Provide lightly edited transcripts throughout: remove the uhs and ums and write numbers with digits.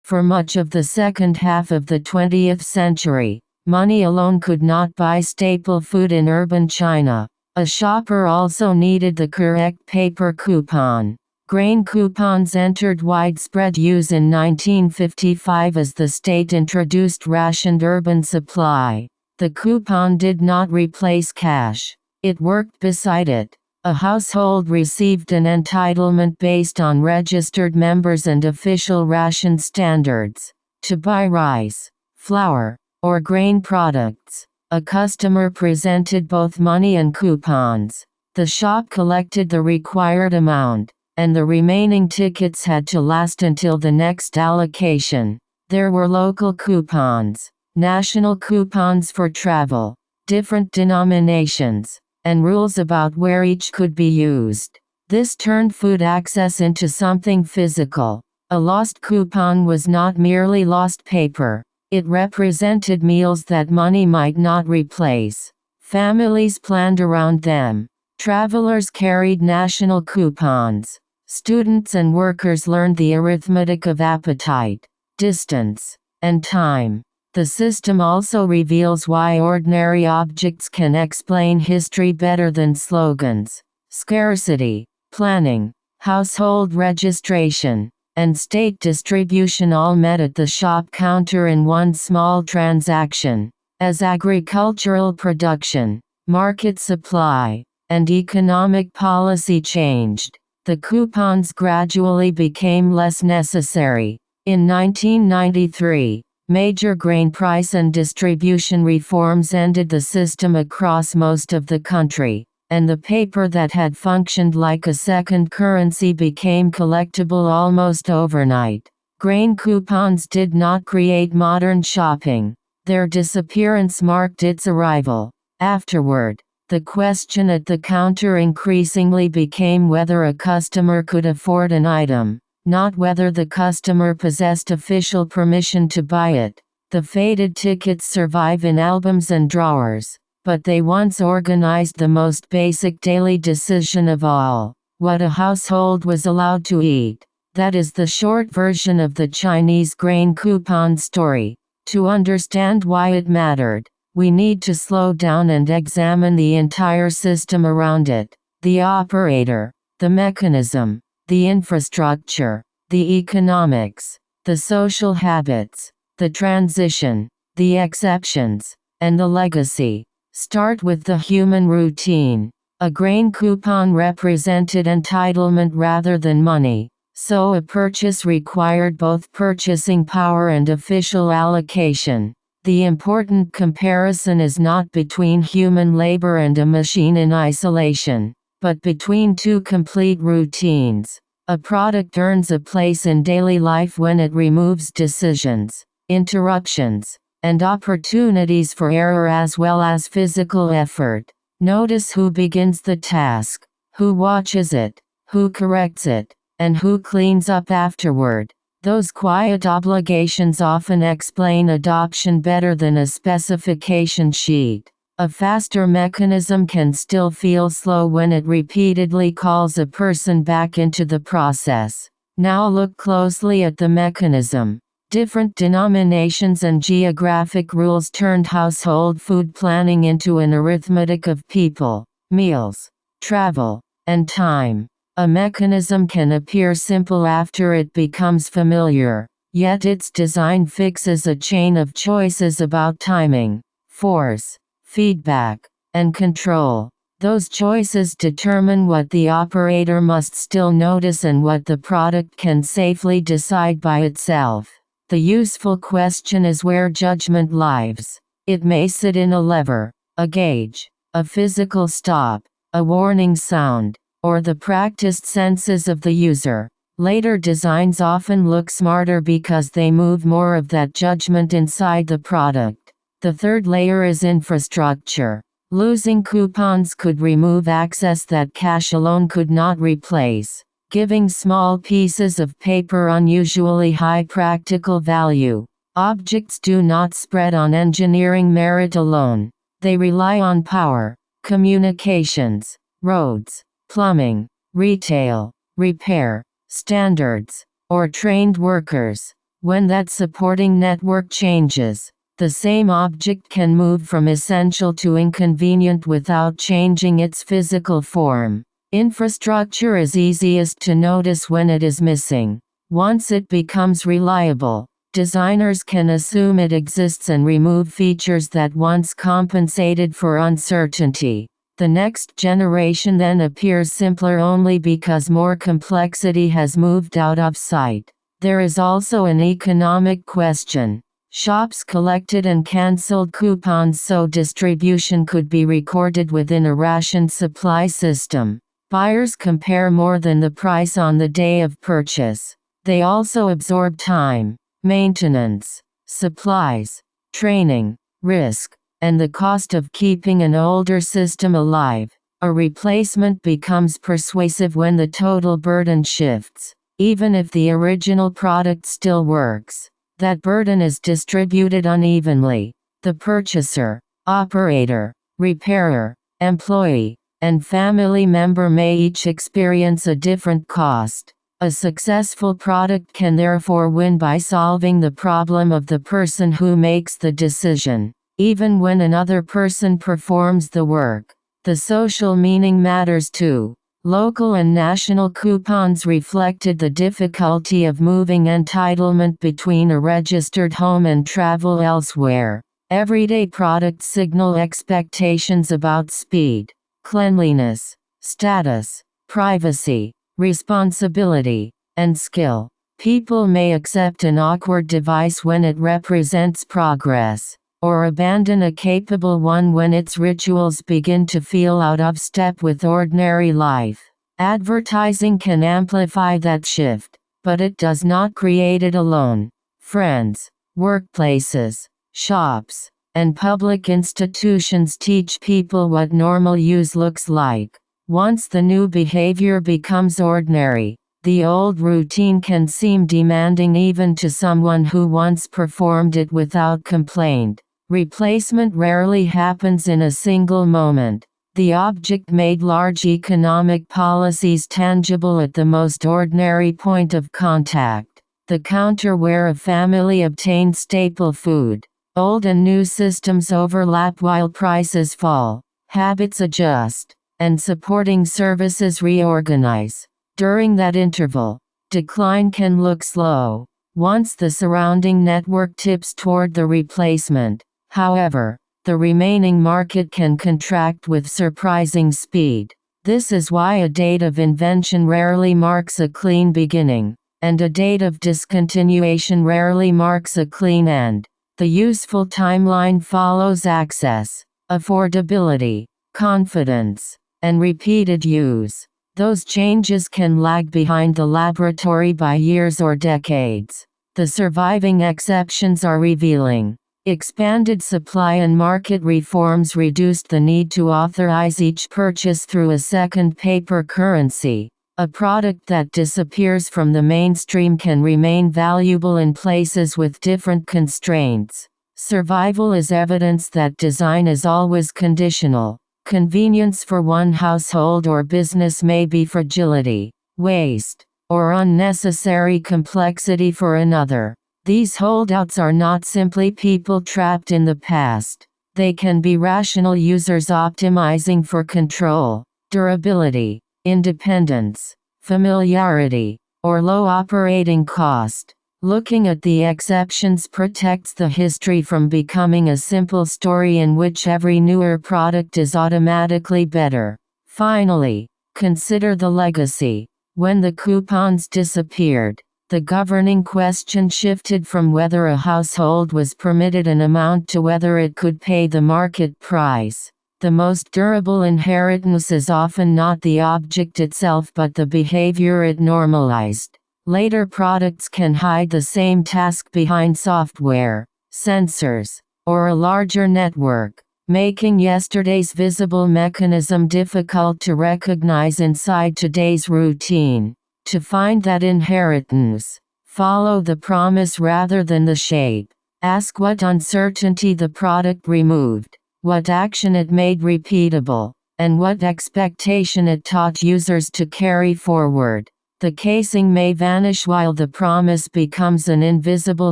For much of the second half of the 20th century, money alone could not buy staple food in urban China. A shopper also needed the correct paper coupon. Grain coupons entered widespread use in 1955 as the state introduced rationed urban supply. The coupon did not replace cash. It worked beside it. A household received an entitlement based on registered members and official ration standards. To buy rice, flour, or grain products, a customer presented both money and coupons. The shop collected the required amount, and the remaining tickets had to last until the next allocation. There were local coupons, national coupons for travel, different denominations, and rules about where each could be used. This turned food access into something physical. A lost coupon was not merely lost paper. It represented meals that money might not replace. Families planned around them. Travelers carried national coupons. Students and workers learned the arithmetic of appetite, distance, and time. The system also reveals why ordinary objects can explain history better than slogans. Scarcity, planning, household registration, and state distribution all met at the shop counter in one small transaction. As agricultural production, market supply, and economic policy changed, the coupons gradually became less necessary. In 1993, major grain price and distribution reforms ended the system across most of the country, and the paper that had functioned like a second currency became collectible almost overnight. Grain coupons did not create modern shopping. Their disappearance marked its arrival. Afterward, the question at the counter increasingly became whether a customer could afford an item, not whether the customer possessed official permission to buy it. The faded tickets survive in albums and drawers, but they once organized the most basic daily decision of all: what a household was allowed to eat. That is the short version of the Chinese grain coupon story. To understand why it mattered, we need to slow down and examine the entire system around it: the operator, the mechanism, the infrastructure, the economics, the social habits, the transition, the exceptions, and the legacy. Start with the human routine. A grain coupon represented entitlement rather than money, so a purchase required both purchasing power and official allocation. The important comparison is not between human labor and a machine in isolation, but between two complete routines. A product earns a place in daily life when it removes decisions, interruptions, and opportunities for error as well as physical effort. Notice who begins the task, who watches it, who corrects it, and who cleans up afterward. Those quiet obligations often explain adoption better than a specification sheet. A faster mechanism can still feel slow when it repeatedly calls a person back into the process. Now look closely at the mechanism. Different denominations and geographic rules turned household food planning into an arithmetic of people, meals, travel, and time. A mechanism can appear simple after it becomes familiar, yet its design fixes a chain of choices about timing, force, feedback, and control. Those choices determine what the operator must still notice and what the product can safely decide by itself. The useful question is where judgment lives. It may sit in a lever, a gauge, a physical stop, a warning sound, or the practiced senses of the user. Later designs often look smarter because they move more of that judgment inside the product. The third layer is infrastructure. Losing coupons could remove access that cash alone could not replace, giving small pieces of paper unusually high practical value. Objects do not spread on engineering merit alone. They rely on power, communications, roads, plumbing, retail, repair, standards, or trained workers. When that supporting network changes, the same object can move from essential to inconvenient without changing its physical form. Infrastructure is easiest to notice when it is missing. Once it becomes reliable, designers can assume it exists and remove features that once compensated for uncertainty. The next generation then appears simpler only because more complexity has moved out of sight. There is also an economic question. Shops collected and cancelled coupons so distribution could be recorded within a rationed supply system. Buyers compare more than the price on the day of purchase. They also absorb time, maintenance, supplies, training, risk, and the cost of keeping an older system alive. A replacement becomes persuasive when the total burden shifts. Even if the original product still works, that burden is distributed unevenly. The purchaser, operator, repairer, employee, and family member may each experience a different cost. A successful product can therefore win by solving the problem of the person who makes the decision, even when another person performs the work. The social meaning matters too. Local and national coupons reflected the difficulty of moving entitlement between a registered home and travel elsewhere. Everyday products signal expectations about speed, cleanliness, status, privacy, responsibility, and skill. People may accept an awkward device when it represents progress, or abandon a capable one when its rituals begin to feel out of step with ordinary life. Advertising can amplify that shift, but it does not create it alone. Friends, workplaces, shops, and public institutions teach people what normal use looks like. Once the new behavior becomes ordinary, the old routine can seem demanding even to someone who once performed it without complaint. Replacement rarely happens in a single moment. The object made large economic policies tangible at the most ordinary point of contact. The counter where a family obtained staple food. Old and new systems overlap while prices fall, habits adjust, and supporting services reorganize. During that interval, decline can look slow. Once the surrounding network tips toward the replacement, however, the remaining market can contract with surprising speed. This is why a date of invention rarely marks a clean beginning, and a date of discontinuation rarely marks a clean end. The useful timeline follows access, affordability, confidence, and repeated use. Those changes can lag behind the laboratory by years or decades. The surviving exceptions are revealing. Expanded supply and market reforms reduced the need to authorize each purchase through a second paper currency. A product that disappears from the mainstream can remain valuable in places with different constraints. Survival is evidence that design is always conditional. Convenience for one household or business may be fragility, waste, or unnecessary complexity for another. These holdouts are not simply people trapped in the past. They can be rational users optimizing for control, durability, independence, familiarity, or low operating cost. Looking at the exceptions protects the history from becoming a simple story in which every newer product is automatically better. Finally, consider the legacy. When the coupons disappeared, the governing question shifted from whether a household was permitted an amount to whether it could pay the market price. The most durable inheritance is often not the object itself but the behavior it normalized. Later products can hide the same task behind software, sensors, or a larger network, making yesterday's visible mechanism difficult to recognize inside today's routine. To find that inheritance, follow the promise rather than the shape. Ask what uncertainty the product removed, what action it made repeatable, and what expectation it taught users to carry forward. The casing may vanish while the promise becomes an invisible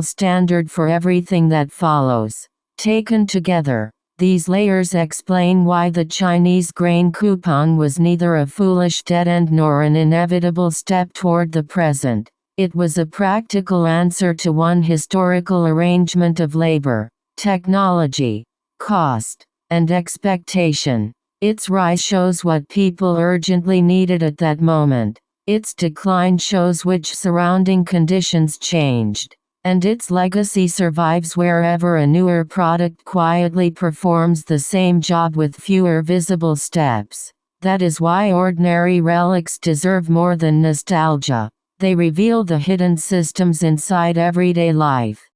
standard for everything that follows. Taken together, these layers explain why the Chinese grain coupon was neither a foolish dead end nor an inevitable step toward the present. It was a practical answer to one historical arrangement of labor, technology, cost, and expectation. Its rise shows what people urgently needed at that moment. Its decline shows which surrounding conditions changed. And its legacy survives wherever a newer product quietly performs the same job with fewer visible steps. That is why ordinary relics deserve more than nostalgia. They reveal the hidden systems inside everyday life.